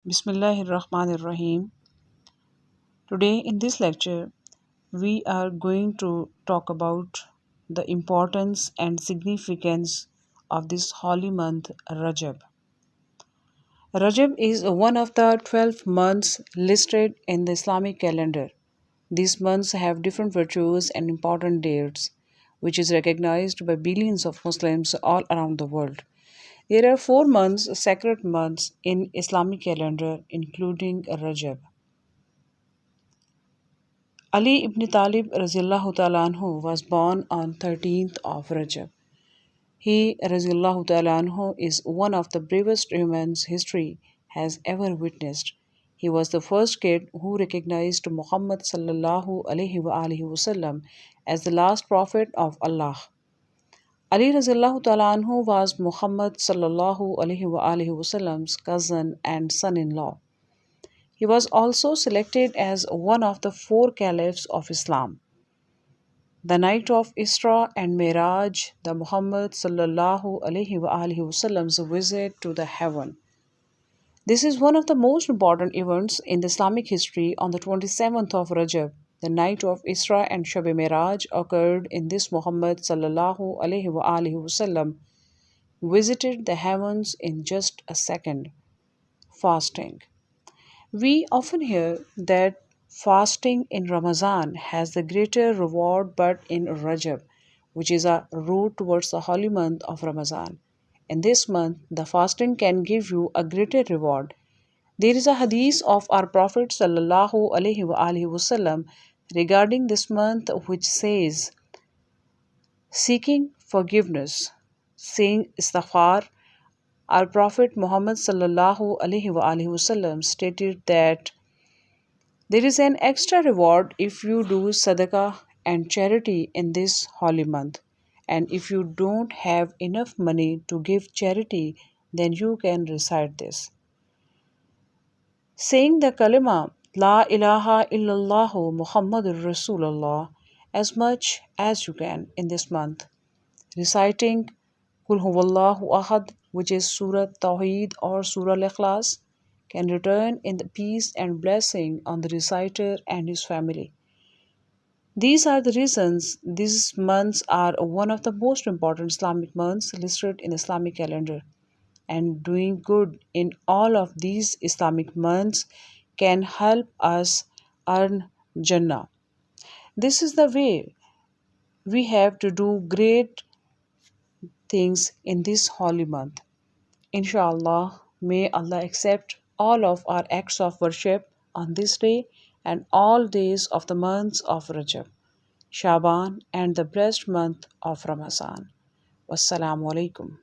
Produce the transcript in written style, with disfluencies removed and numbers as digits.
Bismillahirrahmanirrahim. Today in this lecture, we are going to talk about the importance and significance of this holy month Rajab. Rajab is one of the 12 months listed in the Islamic calendar. These months have different virtues and important dates, which is recognized by billions of Muslims all around the world. There are 4 months, sacred months in Islamic calendar, including Rajab. Ali ibn Talib Razillahu Ta'ala anhu was born on 13th of Rajab. He Razillahu Ta'ala anhu is one of the bravest humans history has ever witnessed. He was the first kid who recognized Muhammad sallallahu alaihi wasallam as the last prophet of Allah. Ali Razillahu Ta'ala anhu was Muhammad sallallahu alaihi wasallam's cousin and son-in-law. He was also selected as one of the four caliphs of Islam. The night of Isra and Miraj, the Muhammad sallallahu alaihi wasallam's visit to the heaven. This is one of the most important events in the Islamic history. On the 27th of Rajab, the night of Isra and Shab Miraj occurred in this Muhammad sallallahu alaihi wasallam visited the heavens in just a second, fasting. We often hear that fasting in Ramadan has the greater reward, but in Rajab, which is a route towards the holy month of Ramadan, in this month, the fasting can give you a greater reward. There is a hadith of our Prophet sallallahu alaihi wasallam regarding this month which says, seeking forgiveness, saying istighfar. Our Prophet Muhammad sallallahu alaihi wasallam stated that there is an extra reward if you do sadaqah and charity in this holy month. And if you don't have enough money to give charity, then you can recite this. Saying the kalima La ilaha illallah Muhammadur Rasulullah as much as you can in this month. Reciting Kul Huwallahu Ahad, which is Surah Tawheed or Surah Al-Ikhlas, can return in the peace and blessing on the reciter and his family. These are the reasons these months are one of the most important Islamic months listed in the Islamic calendar. And doing good in all of these Islamic months can help us earn Jannah. This is the way we have to do great things in this holy month. Inshallah, may Allah accept all of our acts of worship on this day and all days of the months of Rajab, Shaban, and the blessed month of Ramadan. Wassalamu alaikum.